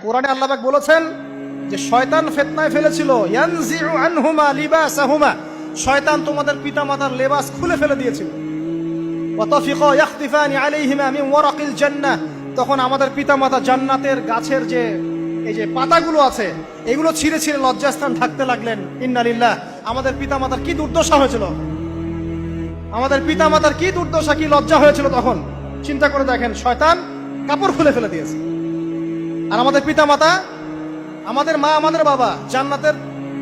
কোরআনে আল্লাহ পাক বলেছেন যে শয়তান ফিতনায় ফেলেছিল, ইয়ানজিউ আনহুমা লিবাসাহুমা, শয়তান তোমাদের পিতামাতার লেবাস খুলে ফেলে দিয়েছিল। ওয়া তাফিকা ইয়াখতিফানি আলাইহিমা মিন ওয়ারাকিল জান্নাহ, তখন আমাদের পিতামাতা জান্নাতের গাছের যে এই যে পাতাগুলো আছে এগুলো ছিঁড়ে ছিঁড়ে লজ্জাস্থান ঢাকতে লাগলেন। ইন্না লিল্লাহ, আমাদের পিতামাতার কি দুর্দশা হয়েছিল, আমাদের পিতামাতার কি দুর্দশা, কি লজ্জা হয়েছিল তখন। চিন্তা করে দেখেন, শয়তান কাপড় খুলে ফেলে দিয়েছে। আর আমাদের পিতামাতা, আমাদের মা, আমাদের বাবা জান্নাতের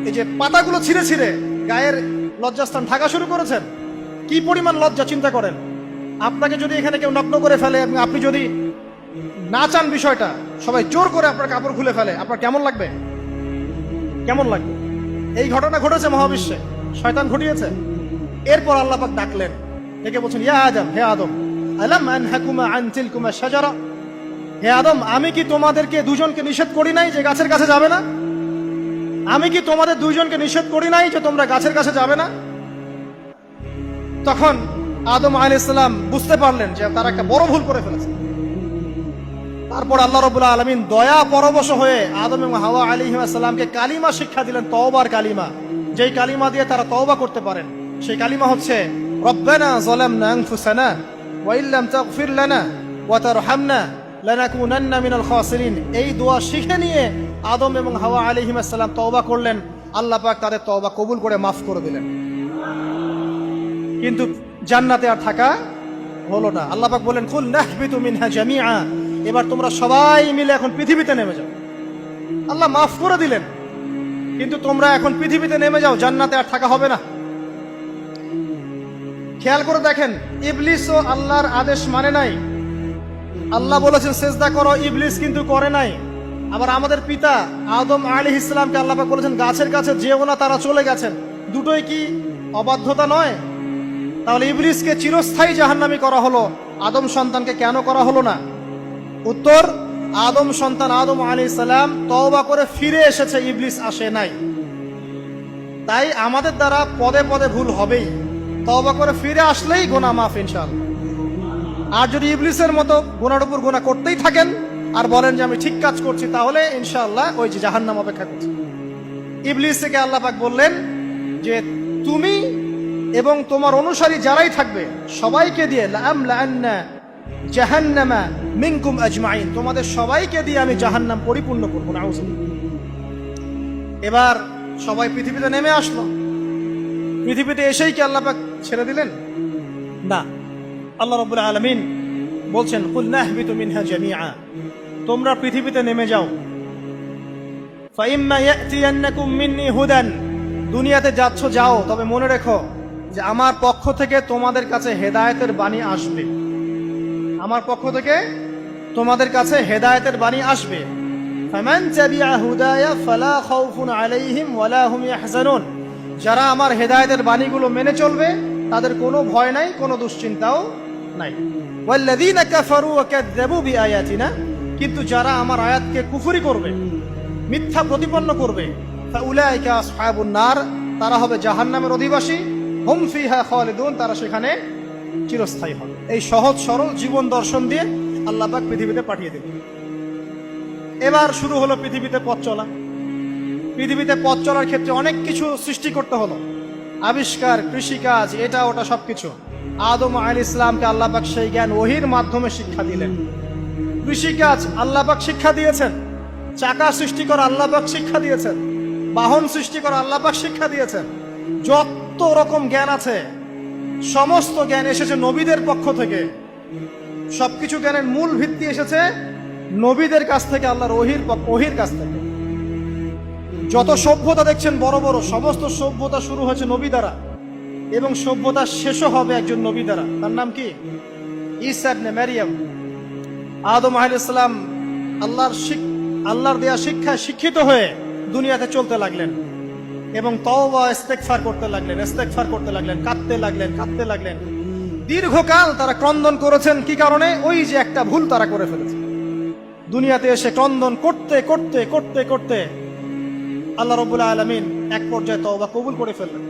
এই যে পাতাগুলো ছিঁড়ে ছিঁড়ে গায়ের লজ্জাস্থান ঢাকা শুরু করেছেন। কি পরিমাণ লজ্জা চিন্তা করেন। আপনাকে যদি এখানে কেউ নগ্ন করে ফেলে এবং আপনি যদি না চান বিষয়টা, সবাই জোর করে আপনার কাপড় খুলে ফেলে, আপনার কেমন লাগবে? কেমন লাগবে? এই ঘটনা ঘটেছে মহাবিশ্বে, শয়তান ঘটিয়েছে। এরপর আল্লাহ পাক ডাকলেন, ডেকে বলছেন, ইয়া আদম, হে আদম, আলাম আনহাকুমা আন তিলকুমা শাজারা, হে আদম, আমি কি তোমাদেরকে দুজনকে নিষেধ করি নাই যে গাছের কাছে যাবে না? আমি কি তোমাদের দুইজনকে নিষেধ করি নাই যে তোমরা গাছের কাছে যাবে না? তখন আদম আলাইহিস সালাম বুঝতে পারলেন যে তারা একটা বড় ভুল করে ফেলেছে। তারপর আল্লাহ রাব্বুল আলামিন দয়া পরবশ হয়ে আদম এবং হাওয়া আলাইহিস সালামকে কালিমা শিক্ষা দিলেন, তওবার কালিমা, যেই কালিমা দিয়ে তারা তওবা করতে পারেন। সেই কালিমা হচ্ছে রব্বানা যালামনা আনফুসানা ওয়া ইল্লাম তাগফির লানা ওয়া তারহামনা লানাকুনান্না মিনাল খাসিরিন। এই দোয়া শিখে নিয়ে আদম এবং হাওয়া আলাইহিস সালাম তওবা করলেন। আল্লাহ পাক তাদের তওবা কবুল করে মাফ করে দিলেন। কিন্তু জান্নাতে আর থাকা হলো না। আল্লাহ পাক বলেন, কুল নাহবিতু মিনহা জামিআ, এবার তোমরা সবাই মিলে এখন পৃথিবীতে নেমে যাও। আল্লাহ মাফ করে দিলেন, কিন্তু তোমরা এখন পৃথিবীতে নেমে যাও, জান্নাতে আর থাকা হবে না। খেয়াল করে দেখেন, ইবলিসও আল্লাহর আদেশ মানে নাই। আল্লাহ বলেছেন সেজদা করো, ইবলিস কিন্তু করে নাই। আবার আমাদের পিতা আদম আলাইহিস সালামকে আল্লাহ পাক বলেছেন গাছের কাছে যেও না, তারা চলে গেছেন। দুটোই কি অবাধ্যতা নয়? তাহলে ইবলিসকে চিরস্থায়ী জাহান্নামী করা হলো, আদম সন্তানকে কেন করা হলো না? উত্তর, আদম সন্তান আদম আলাইহিস সালাম তওবা করে ফিরে এসেছে, ইবলিস আসে নাই। তাই আমাদের দ্বারা পদে পদে ভুল হবেই, তওবা করে ফিরে আসলেই গুনাহ মাফ ইনশাআল্লাহ। আর যদি ইবলিসের মতো গুনার উপর গুনাহ করতেই থাকেন আর বলেন যে আমি ঠিক কাজ করছি, তাহলে ইনশাআল্লাহ ওই যে জাহান্নাম অপেক্ষা করছে। ইবলিসকে আল্লাহ পাক বললেন যে তুমি এবং তোমার অনুসারী যারাই থাকবে সবাইকে দিয়ে লাআমলাআন্না জাহান্নামা মিনকুম আজমাইন, তোমাদের সবাইকে দিয়ে আমি জাহান্নাম পরিপূর্ণ করব। নাউযুবিল্লাহ। এবার সবাই পৃথিবীতে নেমে আসলো। পৃথিবীতে এসেই কি আল্লাহ পাক ছেড়ে দিলেন? না। আল্লাহ রাব্বুল আলামিন বলছেন, কুল নাহবিতু মিনহা জামিআ, তোমরা পৃথিবীতে নেমে যাও। ফাইম্মা ইয়াতিয়ান্নাকুম মিন্নি হুদান, দুনিয়াতে যাচ্ছ যাও, তবে মনে রেখো যে আমার পক্ষ থেকে তোমাদের কাছে হেদায়েতের বাণী আসবে। আমার পক্ষ থেকে তোমাদের কাছে হেদায়েতের বাণী আসবে। ফামান তাবিআ হুদায়া ফালা খাউফুন আলাইহিম ওয়ালা হুম ইয়াহজানুন, যারা আমার হেদায়েতের বাণীগুলো মেনে চলবে তাদের কোনো ভয় নাই, কোনো দুশ্চিন্তাও নাই। ওয়াল্লাযীনা কাফারু ওয়া কাযযাবু বিআয়াতিনা, কিন্তু যারা আমার আয়াতকে কুফরি করবে, মিথ্যা প্রতিপন্ন করবে, ফাউলাইকা আসহাবুন নার, তারা হবে জাহান্নামের অধিবাসী। হুম ফিহা খালিদুন, তারা সেখানে চিরস্থায়ী হবে। এই সহজ সরল জীবন দর্শন দিয়ে আল্লাহ পাক পৃথিবীতে পাঠিয়ে দিলেন। এবার শুরু হলো পৃথিবীতে পথ চলা। পৃথিবীতে পথ চলার ক্ষেত্রে অনেক কিছু সৃষ্টি করতে হলো, আবিষ্কার, কৃষিকাজ, এটা ওটা সবকিছু। আদম আলাইহিস সালামকে আল্লাহ পাক সেই জ্ঞান ওহীর মাধ্যমে শিক্ষা দিলেন। কৃষিকাজ আল্লাহ পাক শিক্ষা দিয়েছেন, চাকা সৃষ্টি করা আল্লাহ পাক শিক্ষা দিয়েছেন, বাহন সৃষ্টি করা আল্লাহ পাক শিক্ষা দিয়েছেন। যত রকম জ্ঞান আছে সমস্ত জ্ঞান এসেছে নবীদের পক্ষ থেকে। সবকিছু জ্ঞানের মূল ভিত্তি এসেছে নবীদের কাছ থেকে, আল্লাহর ওহীর কাছ থেকে। যত সভ্যতা দেখছেন বড় বড়, সমস্ত সভ্যতা শুরু হয়েছে নবী দ্বারা, এবং সভ্যতা শেষও হবে একজন নবী দ্বারা। তার নাম কি? ঈসা ইবনে মারইয়াম। আদম আলাইহিস সালাম আল্লাহর দেয়া শিক্ষায় শিক্ষিত হয়ে দুনিয়াতে চলতে লাগলেন এবং তওবা ইস্তেগফার করতে লাগলেন, কাঁদতে লাগলেন। দীর্ঘকাল তারা ক্রন্দন করেছেন। কি কারণে? ওই যে একটা ভুল তারা করে ফেলেছে। দুনিয়াতে এসে ক্রন্দন করতে আল্লাহ রাব্বুল আলামিন এক পর্যায়ে তওবা কবুল করে ফেললেন।